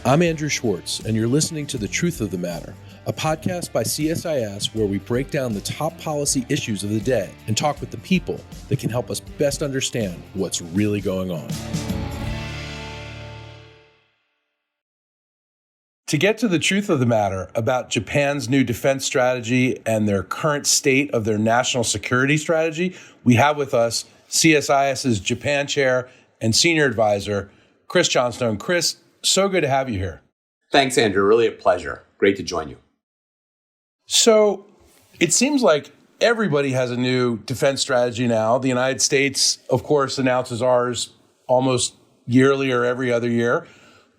I'm Andrew Schwartz, and you're listening to The Truth of the Matter, a podcast by CSIS where we break down the top policy issues of the day and talk with the people that can help us best understand what's really going on. To get to the truth of the matter about Japan's new defense strategy and their current state of their national security strategy, we have with us CSIS's Japan chair and senior advisor, Chris Johnstone. Chris, so good to have you here. Thanks, Andrew. Really a pleasure. Great to join you. So it seems like everybody has a new defense strategy now. The United States, of course, announces ours almost yearly or every other year.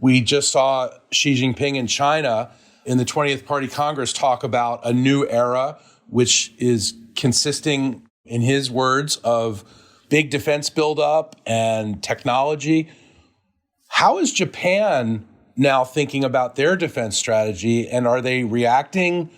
We just saw Xi Jinping in China in the 20th Party Congress talk about a new era, which is consisting, in his words, of big defense buildup and technology. How is Japan now thinking about their defense strategy, and are they reacting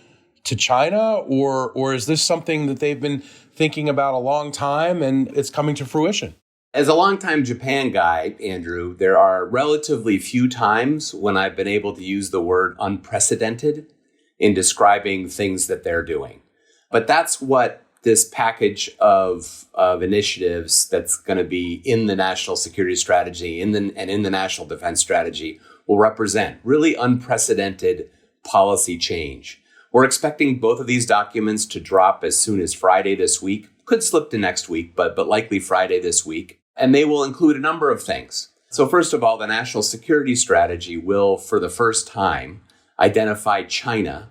to China, or is this something that they've been thinking about a long time and it's coming to fruition? As a longtime Japan guy, Andrew, there are relatively few times when I've been able to use the word unprecedented in describing things that they're doing. But that's what this package of initiatives that's going to be in the national security strategy and in the national defense strategy will represent. Really unprecedented policy change. We're expecting both of these documents to drop as soon as Friday this week. Could slip to next week, but likely Friday this week. And they will include a number of things. So first of all, the national security strategy will, for the first time, identify China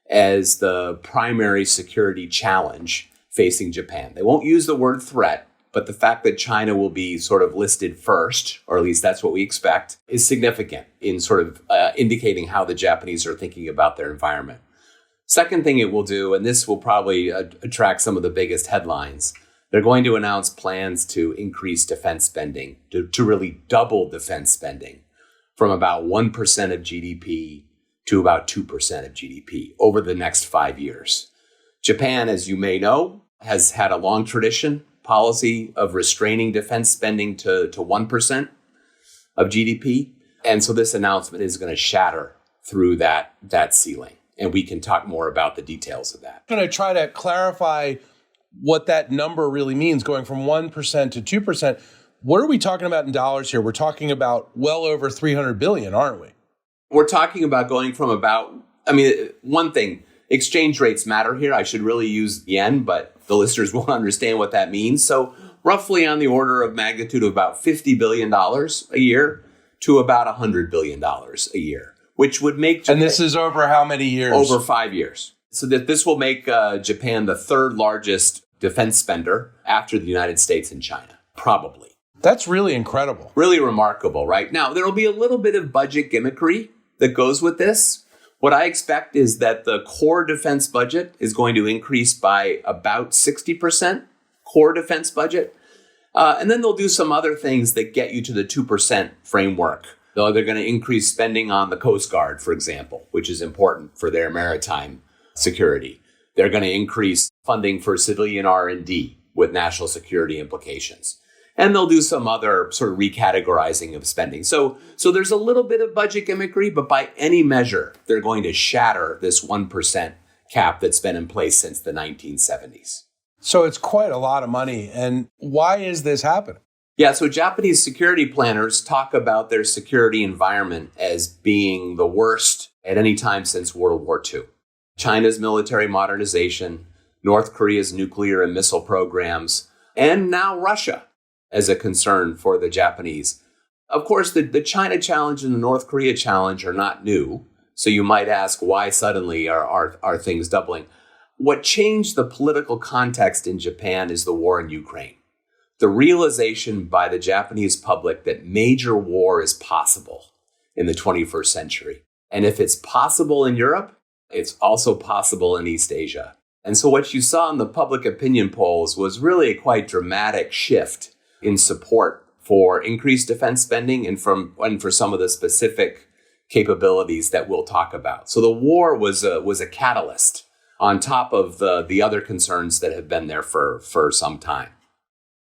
as the primary security challenge facing Japan. They won't use the word threat, but the fact that China will be sort of listed first, or at least that's what we expect, is significant in sort of indicating how the Japanese are thinking about their environment. Second thing it will do, and this will probably attract some of the biggest headlines, they're going to announce plans to increase defense spending, to really double defense spending from about 1% of GDP to about 2% of GDP over the next 5 years. Japan, as you may know, has had a long tradition policy of restraining defense spending to 1% of GDP. And so this announcement is going to shatter through that ceiling. And we can talk more about the details of that. I'm going to try to clarify what that number really means, going from 1% to 2%. What are we talking about in dollars here? We're talking about well over $300 billion, aren't we? We're talking about going from one thing, exchange rates matter here. I should really use yen, but the listeners will understand what that means. So roughly on the order of magnitude of about $50 billion a year to about $100 billion a year, which would make Japan, and this is over how many years? Over 5 years. So that this will make Japan the third largest defense spender after the United States and China, probably. That's really incredible. Really remarkable, right? Now, there will be a little bit of budget gimmickry that goes with this. What I expect is that the core defense budget is going to increase by about 60%, core defense budget. And then they'll do some other things that get you to the 2% framework. They're going to increase spending on the Coast Guard, for example, which is important for their maritime security. They're going to increase funding for civilian R&D with national security implications. And they'll do some other sort of recategorizing of spending. So there's a little bit of budget gimmickry, but by any measure, they're going to shatter this 1% cap that's been in place since the 1970s. So it's quite a lot of money. And why is this happening? Yeah, so Japanese security planners talk about their security environment as being the worst at any time since World War II. China's military modernization, North Korea's nuclear and missile programs, and now Russia as a concern for the Japanese. Of course, the China challenge and the North Korea challenge are not new. So you might ask, why suddenly are things doubling? What changed the political context in Japan is the war in Ukraine. The realization by the Japanese public that major war is possible in the 21st century. And if it's possible in Europe, it's also possible in East Asia. And so what you saw in the public opinion polls was really a quite dramatic shift in support for increased defense spending and for some of the specific capabilities that we'll talk about. So the war was a catalyst on top of the other concerns that have been there for some time.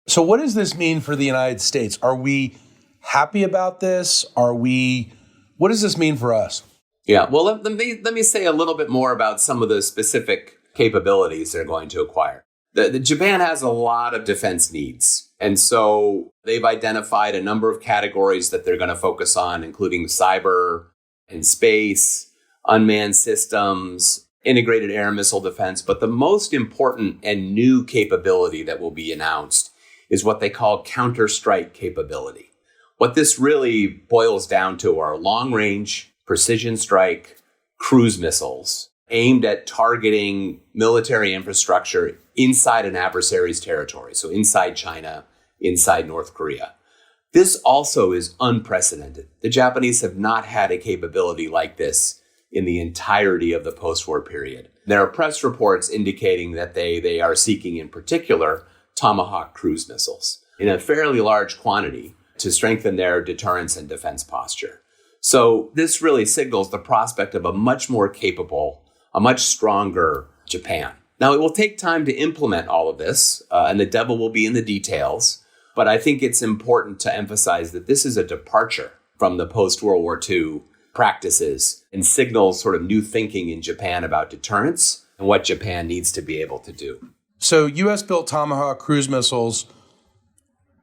So what does this mean for the United States? Are we happy about this? Are we What does this mean for us? Yeah, well, let me say a little bit more about some of the specific capabilities they're going to acquire. The Japan has a lot of defense needs. And so they've identified a number of categories that they're going to focus on, including cyber and space, unmanned systems, integrated air and missile defense. But the most important and new capability that will be announced is what they call counter-strike capability. What this really boils down to are long-range, precision strike cruise missiles aimed at targeting military infrastructure inside an adversary's territory, so inside China, inside North Korea. This also is unprecedented. The Japanese have not had a capability like this in the entirety of the post-war period. There are press reports indicating that they are seeking, in particular, Tomahawk cruise missiles in a fairly large quantity to strengthen their deterrence and defense posture. So this really signals the prospect of a much more capable, a much stronger Japan. Now, it will take time to implement all of this, and the devil will be in the details. But I think it's important to emphasize that this is a departure from the post-World War II practices and signals sort of new thinking in Japan about deterrence and what Japan needs to be able to do. So U.S.-built Tomahawk cruise missiles,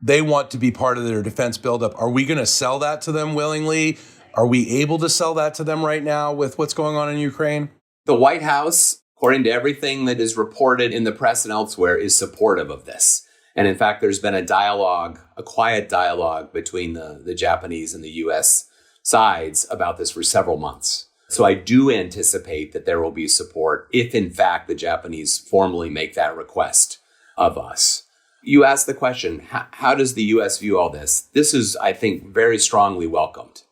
they want to be part of their defense buildup. Are we going to sell that to them willingly? Are we able to sell that to them right now with what's going on in Ukraine? The White House, according to everything that is reported in the press and elsewhere, is supportive of this. And in fact, there's been a dialogue, a quiet dialogue between the Japanese and the U.S. sides about this for several months. So I do anticipate that there will be support if, in fact, the Japanese formally make that request of us. You asked the question, how does the U.S. view all this? This is, I think, very strongly welcomed.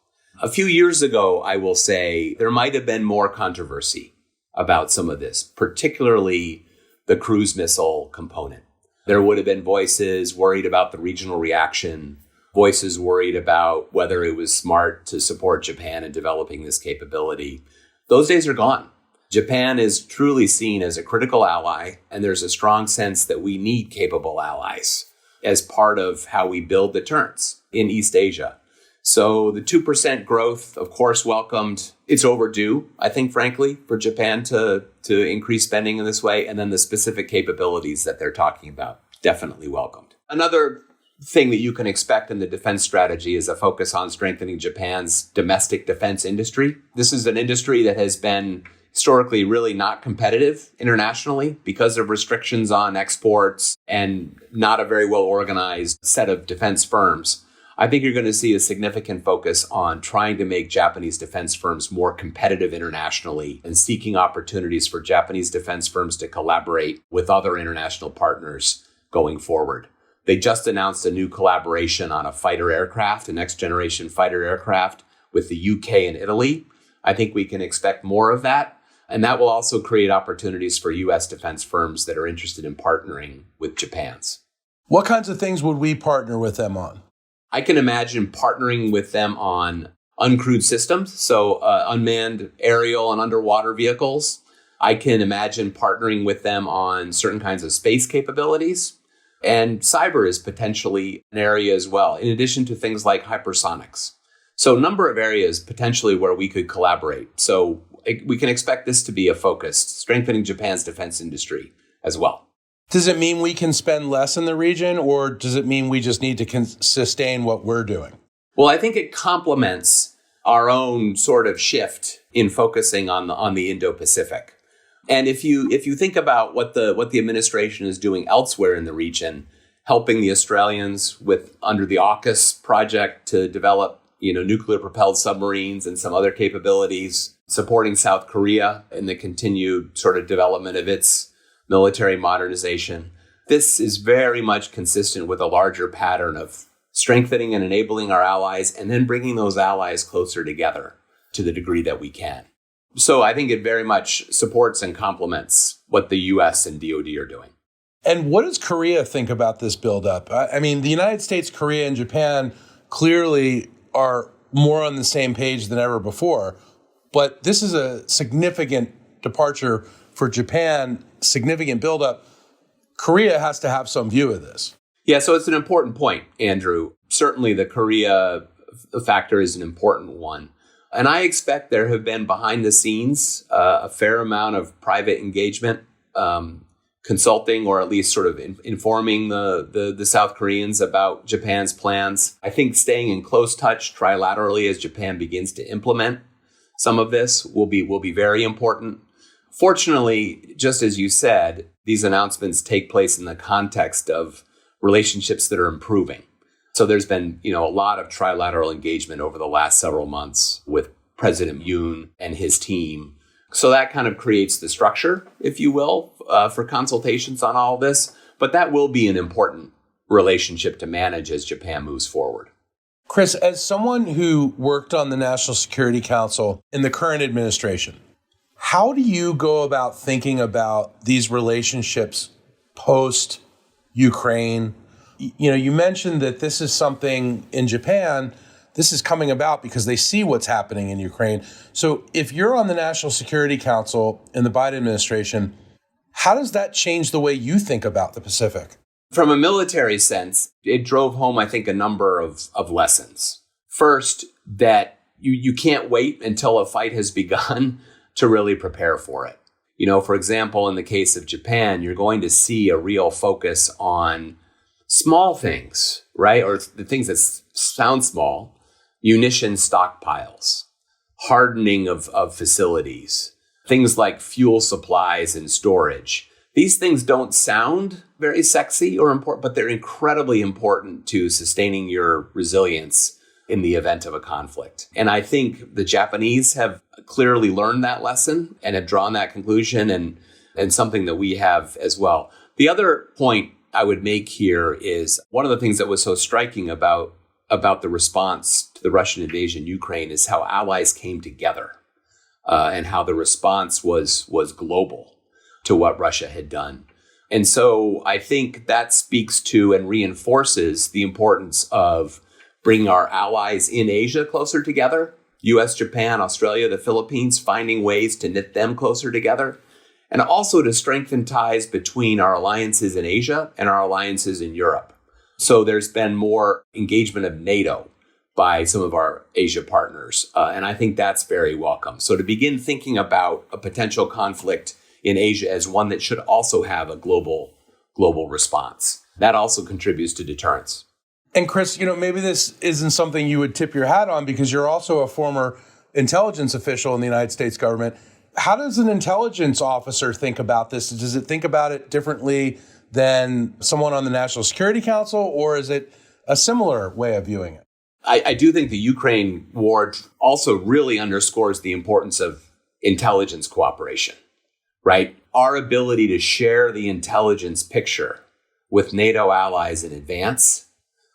A few years ago, I will say, there might have been more controversy about some of this, particularly the cruise missile component. There would have been voices worried about the regional reaction, voices worried about whether it was smart to support Japan in developing this capability. Those days are gone. Japan is truly seen as a critical ally, and there's a strong sense that we need capable allies as part of how we build deterrence in East Asia. So the 2% growth, of course, welcomed. It's overdue, I think, frankly, for Japan to increase spending in this way. And then the specific capabilities that they're talking about, definitely welcomed. Another thing that you can expect in the defense strategy is a focus on strengthening Japan's domestic defense industry. This is an industry that has been historically really not competitive internationally because of restrictions on exports and not a very well organized set of defense firms. I think you're going to see a significant focus on trying to make Japanese defense firms more competitive internationally and seeking opportunities for Japanese defense firms to collaborate with other international partners going forward. They just announced a new collaboration on a fighter aircraft, a next generation fighter aircraft with the UK and Italy. I think we can expect more of that. And that will also create opportunities for U.S. defense firms that are interested in partnering with Japan's. What kinds of things would we partner with them on? I can imagine partnering with them on uncrewed systems, so unmanned aerial and underwater vehicles. I can imagine partnering with them on certain kinds of space capabilities. And cyber is potentially an area as well, in addition to things like hypersonics. So a number of areas potentially where we could collaborate. So we can expect this to be a focus, strengthening Japan's defense industry as well. Does it mean we can spend less in the region, or does it mean we just need to sustain what we're doing? Well, I think it complements our own sort of shift in focusing on the Indo-Pacific. And if you think about what the administration is doing elsewhere in the region, helping the Australians with under the AUKUS project to develop nuclear propelled submarines and some other capabilities, supporting South Korea in the continued sort of development of its military modernization. This is very much consistent with a larger pattern of strengthening and enabling our allies and then bringing those allies closer together to the degree that we can. So I think it very much supports and complements what the U.S. and DoD are doing. And what does Korea think about this buildup? I mean, the United States, Korea, and Japan clearly are more on the same page than ever before. But this is a significant departure for Japan, significant buildup. Korea has to have some view of this. Yeah, so it's an important point, Andrew. Certainly the Korea factor is an important one. And I expect there have been behind the scenes a fair amount of private engagement, consulting, or at least sort of informing the South Koreans about Japan's plans. I think staying in close touch trilaterally as Japan begins to implement some of this will be very important. Fortunately, just as you said, these announcements take place in the context of relationships that are improving. So there's been, a lot of trilateral engagement over the last several months with President Yoon and his team. So that kind of creates the structure, if you will, for consultations on all this. But that will be an important relationship to manage as Japan moves forward. Chris, as someone who worked on the National Security Council in the current administration, how do you go about thinking about these relationships post-Ukraine? You mentioned that this is something in Japan, this is coming about because they see what's happening in Ukraine. So if you're on the National Security Council in the Biden administration, how does that change the way you think about the Pacific? From a military sense, it drove home, I think, a number of lessons. First, that you can't wait until a fight has begun to really prepare for it. For example, in the case of Japan, you're going to see a real focus on small things, right? Or the things that sound small: munition stockpiles, hardening of facilities, things like fuel supplies and storage. These things don't sound very sexy or important, but they're incredibly important to sustaining your resilience in the event of a conflict. And I think the Japanese have clearly learned that lesson and have drawn that conclusion, and something that we have as well. The other point I would make here is one of the things that was so striking about the response to the Russian invasion of Ukraine is how allies came together and how the response was global to what Russia had done. And so I think that speaks to and reinforces the importance of bringing our allies in Asia closer together: US, Japan, Australia, the Philippines, finding ways to knit them closer together, and also to strengthen ties between our alliances in Asia and our alliances in Europe. So there's been more engagement of NATO by some of our Asia partners, and I think that's very welcome. So to begin thinking about a potential conflict in Asia as one that should also have a global response, that also contributes to deterrence. And Chris, maybe this isn't something you would tip your hat on because you're also a former intelligence official in the United States government. How does an intelligence officer think about this? Does it think about it differently than someone on the National Security Council, or is it a similar way of viewing it? I do think the Ukraine war also really underscores the importance of intelligence cooperation, right? Our ability to share the intelligence picture with NATO allies in advance,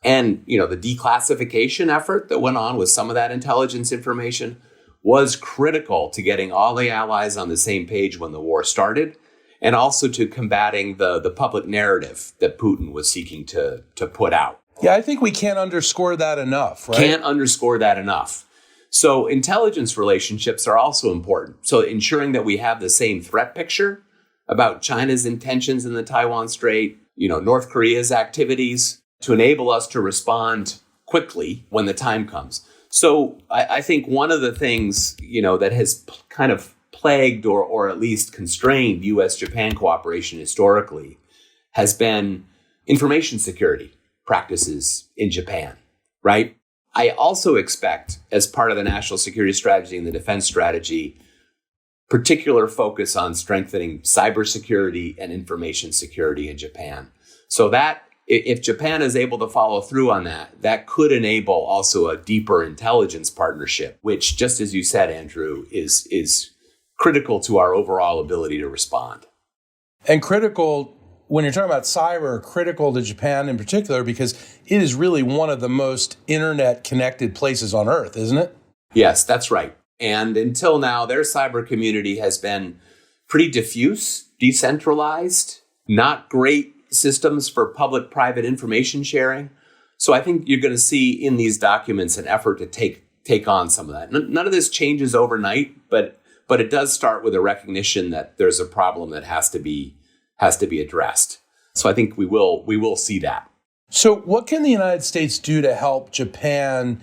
and the declassification effort that went on with some of that intelligence information was critical to getting all the allies on the same page when the war started, and also to combating the public narrative that Putin was seeking to put out. Yeah, I think we can't underscore that enough, right? Can't underscore that enough. So intelligence relationships are also important. So ensuring that we have the same threat picture about China's intentions in the Taiwan Strait, North Korea's activities, to enable us to respond quickly when the time comes. So I think one of the things, that has kind of plagued or at least constrained U.S.-Japan cooperation historically has been information security practices in Japan, right? I also expect, as part of the national security strategy and the defense strategy, particular focus on strengthening cybersecurity and information security in Japan. So that if Japan is able to follow through on that, that could enable also a deeper intelligence partnership, which, just as you said, Andrew, is critical to our overall ability to respond. And critical, when you're talking about cyber, critical to Japan in particular, because it is really one of the most internet-connected places on Earth, isn't it? Yes, that's right. And until now, their cyber community has been pretty diffuse, decentralized, not great systems for public-private information sharing. So I think you're going to see in these documents an effort to take on some of that. None of this changes overnight, but it does start with a recognition that there's a problem that has to be addressed. So I think we will see that. So what can the United States do to help Japan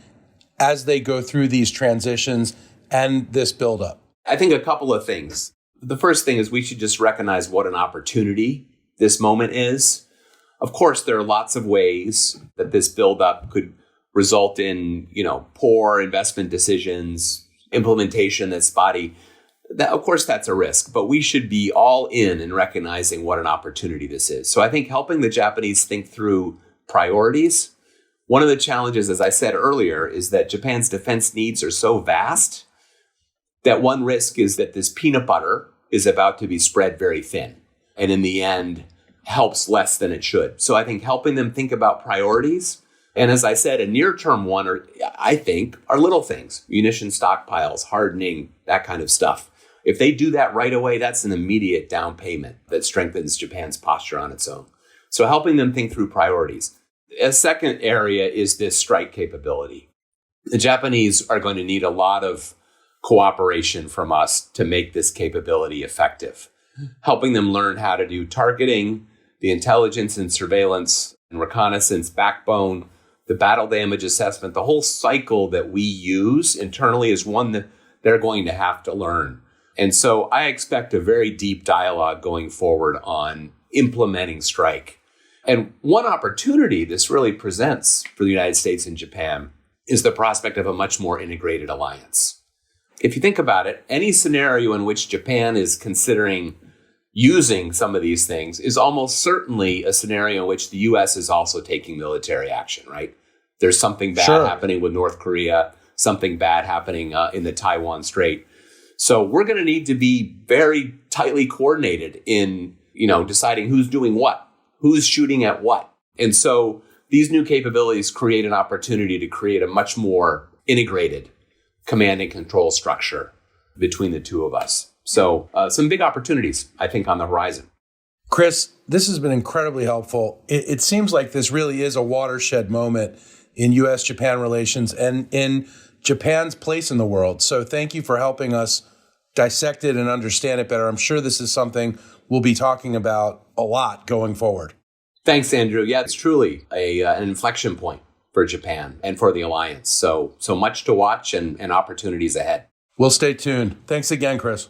as they go through these transitions and this buildup? I think a couple of things. The first thing is we should just recognize what an opportunity this moment is. Of course, there are lots of ways that this buildup could result in, poor investment decisions, implementation that's spotty. Of course, that's a risk, but we should be all in recognizing what an opportunity this is. So I think helping the Japanese think through priorities. One of the challenges, as I said earlier, is that Japan's defense needs are so vast that one risk is that this peanut butter is about to be spread very thin, and in the end helps less than it should. So I think helping them think about priorities, and as I said, a near-term one, are little things, munition stockpiles, hardening, that kind of stuff. If they do that right away, that's an immediate down payment that strengthens Japan's posture on its own. So helping them think through priorities. A second area is this strike capability. The Japanese are going to need a lot of cooperation from us to make this capability effective. Helping them learn how to do targeting, the intelligence and surveillance and reconnaissance backbone, the battle damage assessment, the whole cycle that we use internally is one that they're going to have to learn. And so I expect a very deep dialogue going forward on implementing strike. And one opportunity this really presents for the United States and Japan is the prospect of a much more integrated alliance. If you think about it, any scenario in which Japan is considering using some of these things is almost certainly a scenario in which the U.S. is also taking military action, right? There's something bad happening with North Korea, something bad happening in the Taiwan Strait. So we're going to need to be very tightly coordinated in, deciding who's doing what, who's shooting at what. And so these new capabilities create an opportunity to create a much more integrated command and control structure between the two of us. So some big opportunities, I think, on the horizon. Chris, this has been incredibly helpful. It seems like this really is a watershed moment in U.S.-Japan relations and in Japan's place in the world. So thank you for helping us dissect it and understand it better. I'm sure this is something we'll be talking about a lot going forward. Thanks, Andrew. Yeah, it's truly an inflection point for Japan and for the alliance. So much to watch and opportunities ahead. We'll stay tuned. Thanks again, Chris.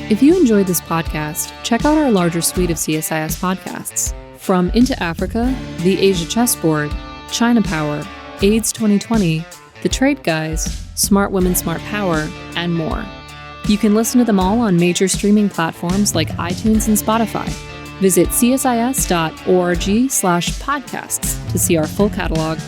If you enjoyed this podcast, check out our larger suite of CSIS podcasts. From Into Africa, The Asia Chessboard, China Power, AIDS 2020, The Trade Guys, Smart Women, Smart Power, and more. You can listen to them all on major streaming platforms like iTunes and Spotify. Visit csis.org/podcasts to see our full catalog